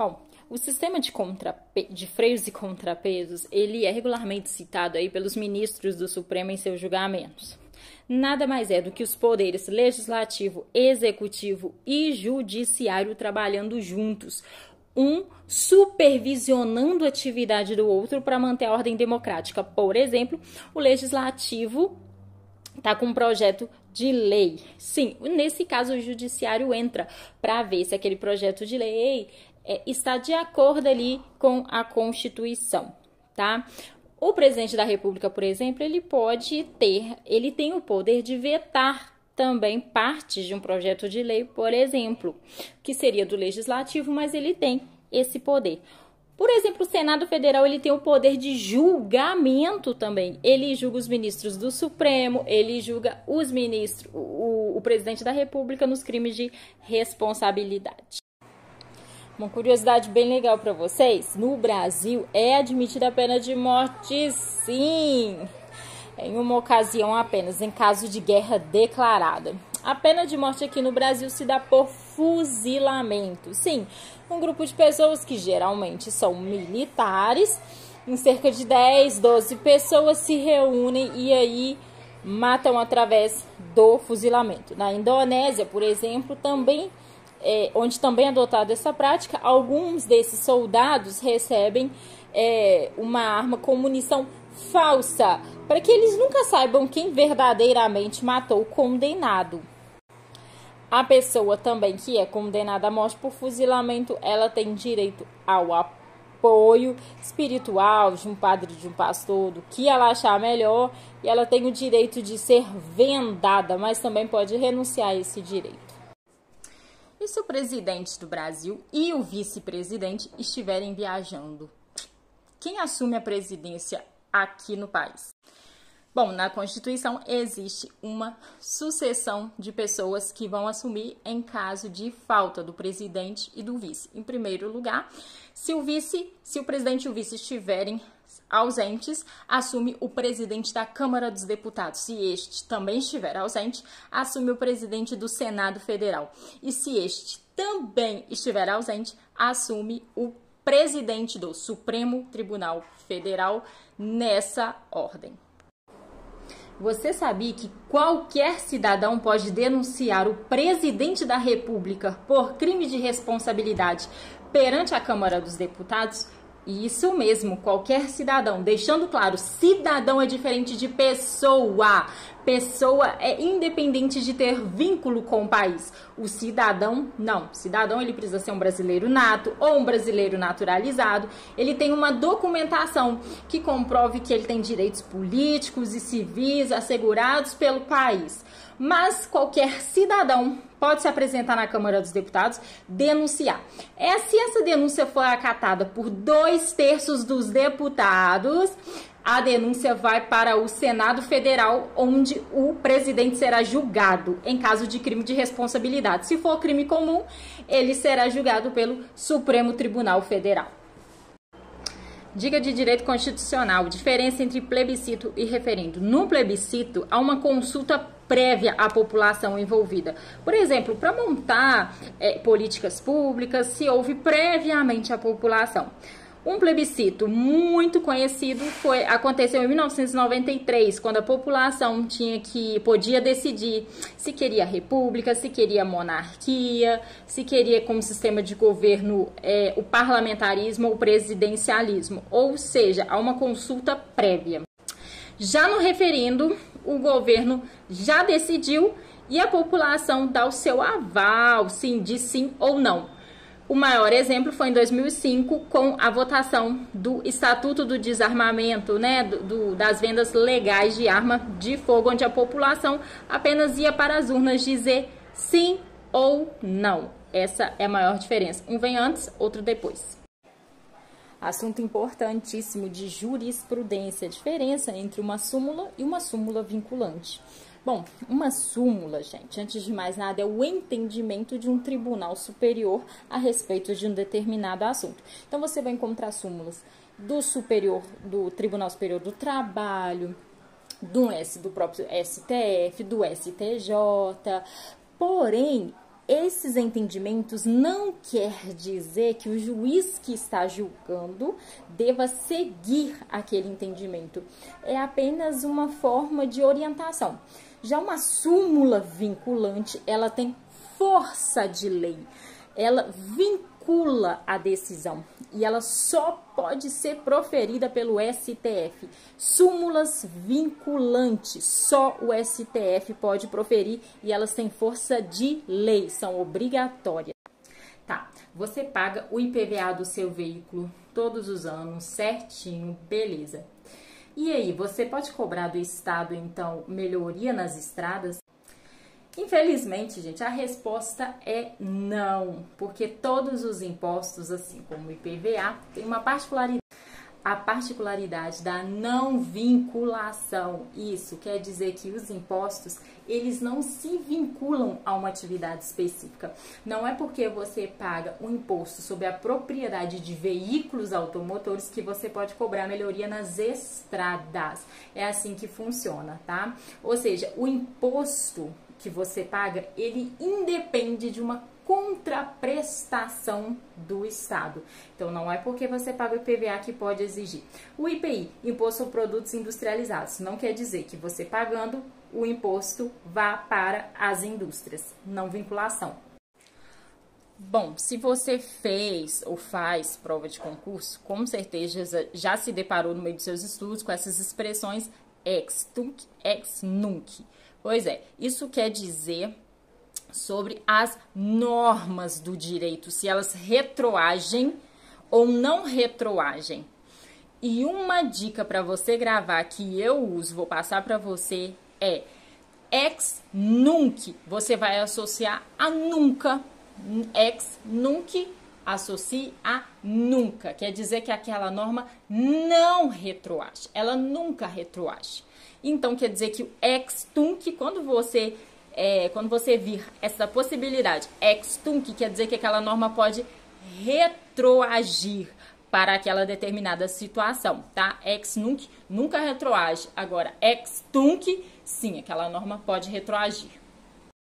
Bom, o sistema de freios e contrapesos, ele é regularmente citado aí pelos ministros do Supremo em seus julgamentos. Nada mais é do que os poderes legislativo, executivo e judiciário trabalhando juntos, um supervisionando a atividade do outro para manter a ordem democrática. Por exemplo, o legislativo está com um projeto de lei. Sim, nesse caso o judiciário entra para ver se aquele projeto de lei está de acordo ali com a Constituição, tá? O presidente da República, por exemplo, ele tem o poder de vetar também parte de um projeto de lei, por exemplo, que seria do legislativo, mas ele tem esse poder. Por exemplo, o Senado Federal, ele tem o poder de julgamento também. Ele julga os ministros do Supremo, ele julga os ministros, o presidente da República nos crimes de responsabilidade. Uma curiosidade bem legal para vocês, no Brasil é admitida a pena de morte, sim, em uma ocasião apenas, em caso de guerra declarada. A pena de morte aqui no Brasil se dá por fuzilamento. Sim, um grupo de pessoas que geralmente são militares, em cerca de 10, 12 pessoas se reúnem e aí matam através do fuzilamento. Na Indonésia, por exemplo, onde também é adotada essa prática, alguns desses soldados recebem uma arma com munição falsa, para que eles nunca saibam quem verdadeiramente matou o condenado. A pessoa também que é condenada à morte por fuzilamento, ela tem direito ao apoio espiritual de um padre, de um pastor, do que ela achar melhor, e ela tem o direito de ser vendada, mas também pode renunciar a esse direito. E se o presidente do Brasil e o vice-presidente estiverem viajando? Quem assume a presidência aqui no país? Bom, na Constituição existe uma sucessão de pessoas que vão assumir em caso de falta do presidente e do vice. Em primeiro lugar, se o presidente e o vice estiverem ausentes, assume o presidente da Câmara dos Deputados. Se este também estiver ausente, assume o presidente do Senado Federal. E se este também estiver ausente, assume o presidente do Supremo Tribunal Federal, nessa ordem. Você sabia que qualquer cidadão pode denunciar o presidente da República por crime de responsabilidade perante a Câmara dos Deputados? Isso mesmo, qualquer cidadão. Deixando claro, cidadão é diferente de pessoa. Pessoa é independente de ter vínculo com o país. O cidadão, não. Cidadão, ele precisa ser um brasileiro nato ou um brasileiro naturalizado. Ele tem uma documentação que comprove que ele tem direitos políticos e civis assegurados pelo país. Mas qualquer cidadão pode se apresentar na Câmara dos Deputados, denunciar. Se essa denúncia for acatada por 2/3 dos deputados, a denúncia vai para o Senado Federal, onde o presidente será julgado em caso de crime de responsabilidade. Se for crime comum, ele será julgado pelo Supremo Tribunal Federal. Dica de direito constitucional: diferença entre plebiscito e referendo. No plebiscito, há uma consulta prévia à população envolvida. Por exemplo, para montar políticas públicas, se ouve previamente a população. Um plebiscito muito conhecido aconteceu em 1993, quando a população podia decidir se queria república, se queria monarquia, se queria como sistema de governo o parlamentarismo ou o presidencialismo, ou seja, há uma consulta prévia. Já no referendo, o governo já decidiu e a população dá o seu aval, de sim ou não. O maior exemplo foi em 2005, com a votação do Estatuto do Desarmamento, das vendas legais de arma de fogo, onde a população apenas ia para as urnas dizer sim ou não. Essa é a maior diferença. Um vem antes, outro depois. Assunto importantíssimo de jurisprudência, a diferença entre uma súmula e uma súmula vinculante. Bom, uma súmula, gente, antes de mais nada, é o entendimento de um tribunal superior a respeito de um determinado assunto. Então, você vai encontrar súmulas do Tribunal Superior do Trabalho, do próprio STF, do STJ, porém, esses entendimentos não quer dizer que o juiz que está julgando deva seguir aquele entendimento. É apenas uma forma de orientação. Já uma súmula vinculante, ela tem força de lei. Ela vincula a decisão e ela só pode ser proferida pelo STF. Súmulas vinculantes, só o STF pode proferir e elas têm força de lei, são obrigatórias. Tá, você paga o IPVA do seu veículo todos os anos, certinho, beleza. E aí, você pode cobrar do Estado, então, melhoria nas estradas? Infelizmente, gente, a resposta é não, porque todos os impostos, assim como o IPVA, tem uma particularidade. A particularidade da não vinculação. Isso quer dizer que os impostos, eles não se vinculam a uma atividade específica. Não é porque você paga um imposto sobre a propriedade de veículos automotores que você pode cobrar melhoria nas estradas. É assim que funciona, tá? Ou seja, o imposto que você paga, ele independe de uma contraprestação do Estado. Então, não é porque você paga o IPVA que pode exigir. O IPI, Imposto sobre Produtos Industrializados, não quer dizer que você pagando o imposto vá para as indústrias. Não vinculação. Bom, se você fez ou faz prova de concurso, com certeza já se deparou no meio dos seus estudos com essas expressões ex tunc, ex nunc. Pois é, isso quer dizer sobre as normas do direito, se elas retroagem ou não retroagem. E uma dica para você gravar que eu uso, vou passar para você, é ex nunc. Você vai associar a nunca. Ex nunc, associe a nunca. Quer dizer que aquela norma não retroage. Ela nunca retroage. Então, quer dizer que o ex tunc, quando você vir essa possibilidade, ex tunc, quer dizer que aquela norma pode retroagir para aquela determinada situação, tá? Ex nunc nunca retroage. Agora, ex tunc, sim, aquela norma pode retroagir.